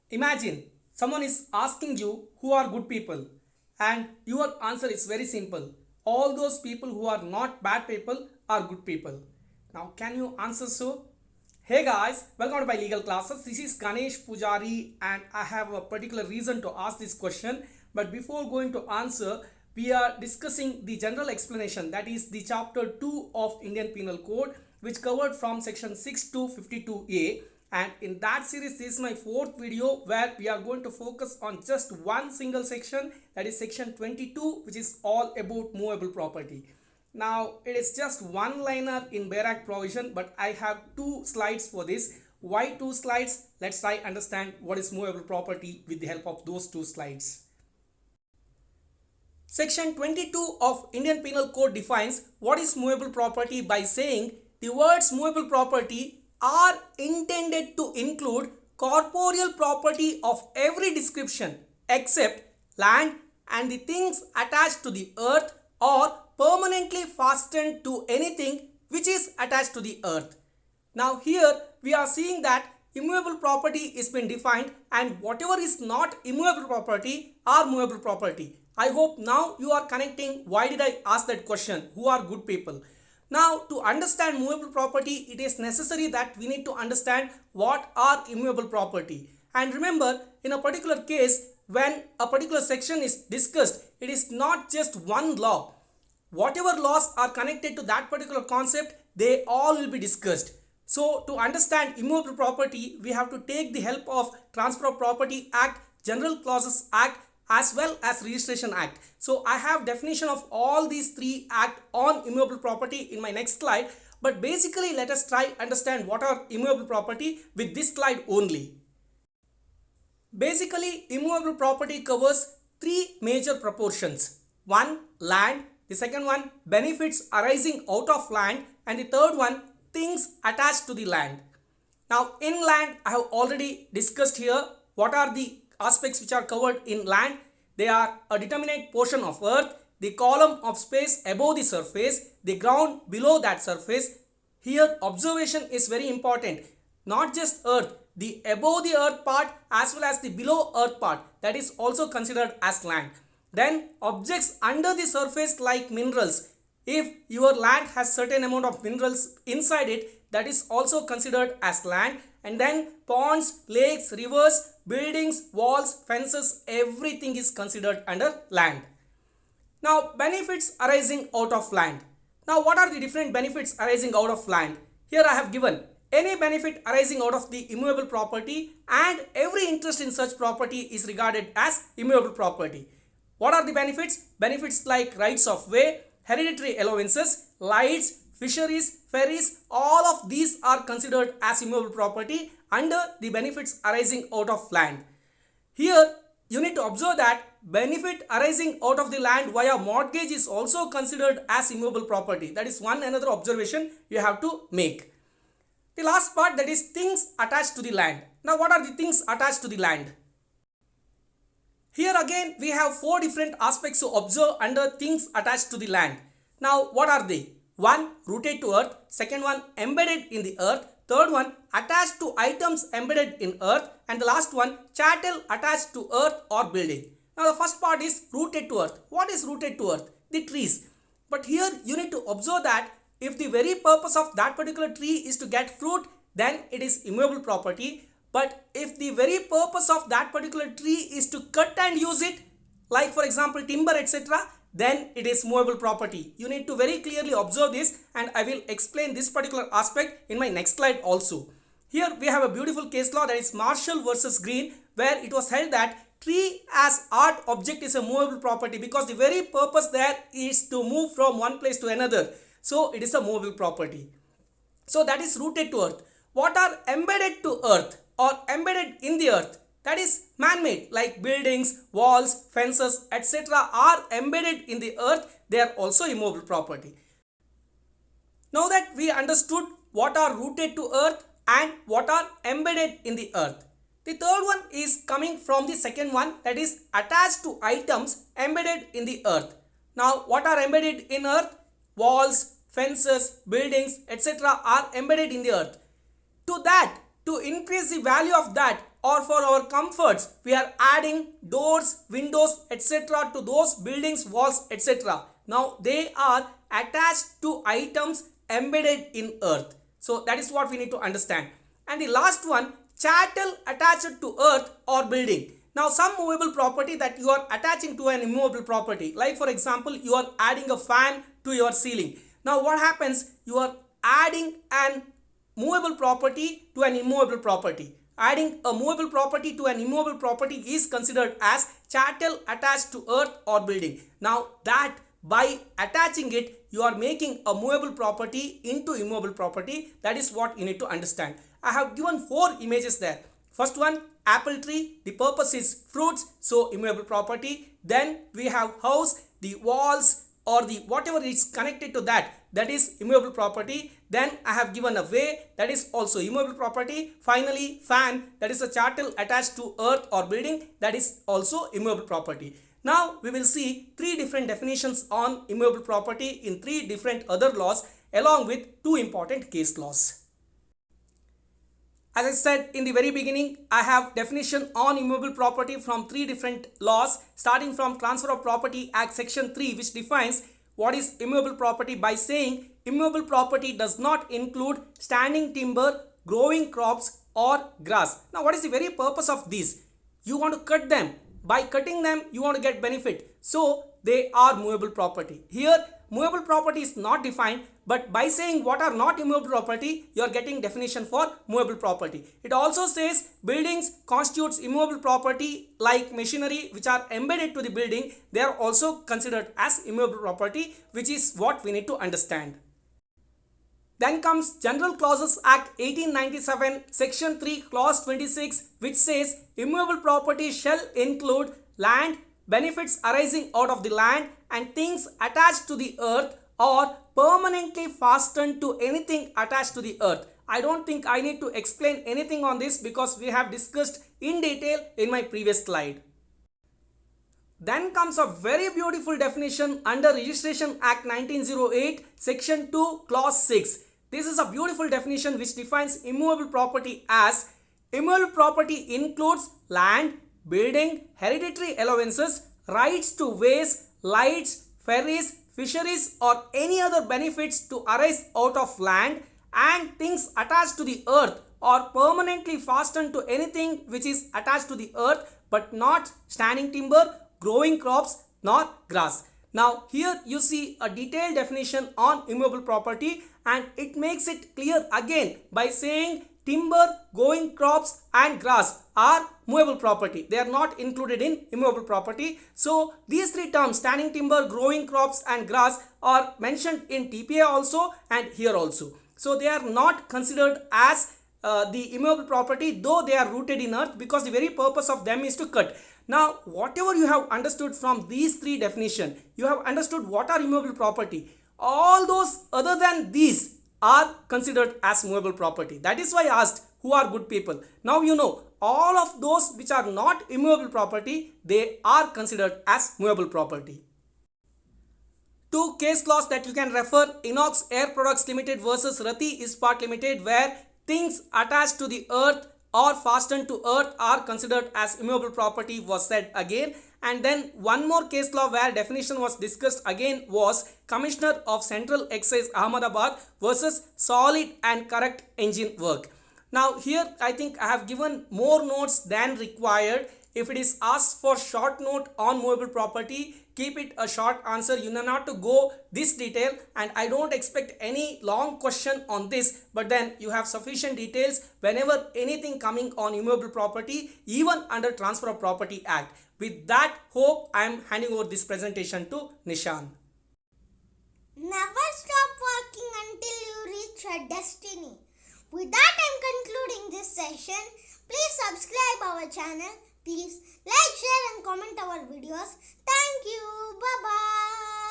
Imagine someone is asking you who are good people, and your answer is very simple. All those people who are not bad people are good people. Now, can you answer so? Hey guys, welcome to my legal classes. This is Ganesh Pujari, and I have a particular reason to ask this question. But before going to answer, we are discussing the general explanation, that is the chapter 2 of Indian Penal Code, which covered from section 6 to 52A. And in that series, this is my fourth video where we are going to focus on just one single section, that is section 22, which is all about movable property. Now it is just one liner in Bare Act provision, but I have two slides for this. Why two slides? Let's try understand what is movable property with the help of those two slides. Section 22 of Indian Penal Code defines what is movable property by saying the words movable property are intended to include corporeal property of every description except land and the things attached to the earth or permanently fastened to anything which is attached to the earth. Now here we are seeing that immovable property is been defined, and whatever is not immovable property are movable property. I hope now you are connecting why did I ask that question, who are good people. Now to understand movable property, it is necessary that we need to understand what are immovable property. And remember, in a particular case, when a particular section is discussed, it is not just one law. Whatever laws are connected to that particular concept, they all will be discussed. So to understand immovable property, we have to take the help of Transfer of Property Act, General Clauses Act, as well as Registration Act. So I have definition of all these three acts on immovable property in my next slide. But basically, let us try understand what are immovable property with this slide only. Basically, immovable property covers three major proportions. One, land. The second one, benefits arising out of land. And the third one, things attached to the land. Now in land, I have already discussed here what are the aspects which are covered in land. They are a determinate portion of earth, the column of space above the surface, the ground below that surface. Here observation is very important. Not just earth, the above the earth part as well as the below earth part, that is also considered as land. Then objects under the surface like minerals. If your land has certain amount of minerals inside it, that is also considered as land. And then ponds, lakes, rivers, buildings, walls, fences, everything is considered under land. Now benefits arising out of land. Now what are the different benefits arising out of land? Here I have given any benefit arising out of the immovable property, and every interest in such property is regarded as immovable property. What are the benefits? Benefits like rights of way, hereditary allowances, lights, fisheries, ferries, all of these are considered as immovable property under the benefits arising out of land. Here you need to observe that benefit arising out of the land via mortgage is also considered as immovable property. That is one another observation you have to make. The last part, that is things attached to the land. Now what are the things attached to the land? Here again we have four different aspects to observe under things attached to the land. Now what are they? One, rooted to earth. Second one, embedded in the earth. Third one, attached to items embedded in earth. And the last one, chattel attached to earth or building. Now the first part is rooted to earth. What is rooted to earth? The trees. But here you need to observe that if the very purpose of that particular tree is to get fruit, then it is immovable property. But if the very purpose of that particular tree is to cut and use it, like for example timber, etc., then it is movable property. You need to very clearly observe this, and I will explain this particular aspect in my next slide also. Here we have a beautiful case law, that is Marshall versus Green, where it was held that tree as art object is a movable property because the very purpose there is to move from one place to another. So it is a movable property. So that is rooted to earth. What are embedded to earth or embedded in the earth? That is man-made, like buildings, walls, fences, etc. are embedded in the earth. They are also immovable property. Now that we understood what are rooted to earth and what are embedded in the earth, the third one is coming from the second one, that is attached to items embedded in the earth. Now what are embedded in earth? Walls, fences, buildings, etc. are embedded in the earth. To increase the value of that, or for our comforts, we are adding doors, windows, etc. to those buildings, walls, etc. Now they are attached to items embedded in earth. So that is what we need to understand. And the last one, chattel attached to earth or building. Now some movable property that you are attaching to an immovable property, like for example you are adding a fan to your ceiling. Now what happens, you are adding an movable property to an immovable property. Adding a movable property to an immovable property is considered as chattel attached to earth or building. Now that by attaching it, you are making a movable property into immovable property. That is what you need to understand. I have given 4 images there. First one, apple tree. The purpose is fruits, so immovable property. Then we have house, the walls or the whatever is connected to that is immovable property. Then I have given a way, that is also immovable property. Finally, fan, that is a chattel attached to earth or building, that is also immovable property. Now we will see 3 different definitions on immovable property in 3 different other laws along with 2 important case laws. As I said in the very beginning, I have definition on immovable property from 3 different laws, starting from Transfer of Property Act section 3, which defines what is immovable property by saying immovable property does not include standing timber, growing crops or grass. Now what is the very purpose of this? You want to cut them. By cutting them, you want to get benefit. So they are movable property. Here movable property is not defined, but by saying what are not immovable property, you are getting definition for movable property. It also says buildings constitutes immovable property like machinery which are embedded to the building. They are also considered as immovable property, which is what we need to understand. Then comes General Clauses Act 1897 section 3 clause 26, which says immovable property shall include land, benefits arising out of the land and things attached to the earth or permanently fastened to anything attached to the earth. I don't think I need to explain anything on this because we have discussed in detail in my previous slide. Then comes a very beautiful definition under Registration Act 1908 section 2 clause 6. This is a beautiful definition which defines immovable property as immovable property includes land, building, hereditary allowances, rights to ways, lights, ferries, fisheries or any other benefits to arise out of land and things attached to the earth or permanently fastened to anything which is attached to the earth but not standing timber, growing crops nor grass. Now here you see a detailed definition on immovable property and it makes it clear again by saying timber, growing crops and grass are movable property. They are not included in immovable property. So these 3 terms, standing timber, growing crops and grass, are mentioned in TPA also and here also. So they are not considered as the immovable property, though they are rooted in earth, because the very purpose of them is to cut. Now whatever you have understood from these 3 definitions, you have understood what are immovable property. All those other than these are considered as movable property. That is why I asked who are good people. Now you know all of those which are not immovable property, they are considered as movable property. 2 case laws that you can refer: Inox Air Products Limited versus Rati Ispat Limited, where things attached to the earth or fastened to earth are considered as immovable property was said again. And then one more case law where definition was discussed again was Commissioner of Central Excise Ahmedabad versus Solid and Correct Engine Work. Now here I think I have given more notes than required. If it is asked for short note on movable property, keep it a short answer. You need not to go this detail, and I don't expect any long question on this, but then you have sufficient details whenever anything coming on immovable property, even under Transfer of Property Act. With that hope, I am handing over this presentation to Nishan. Never stop working until you reach your destiny. With that, I am concluding this session. Please subscribe our channel. Please like, share and comment our videos. Thank you. Bye-bye.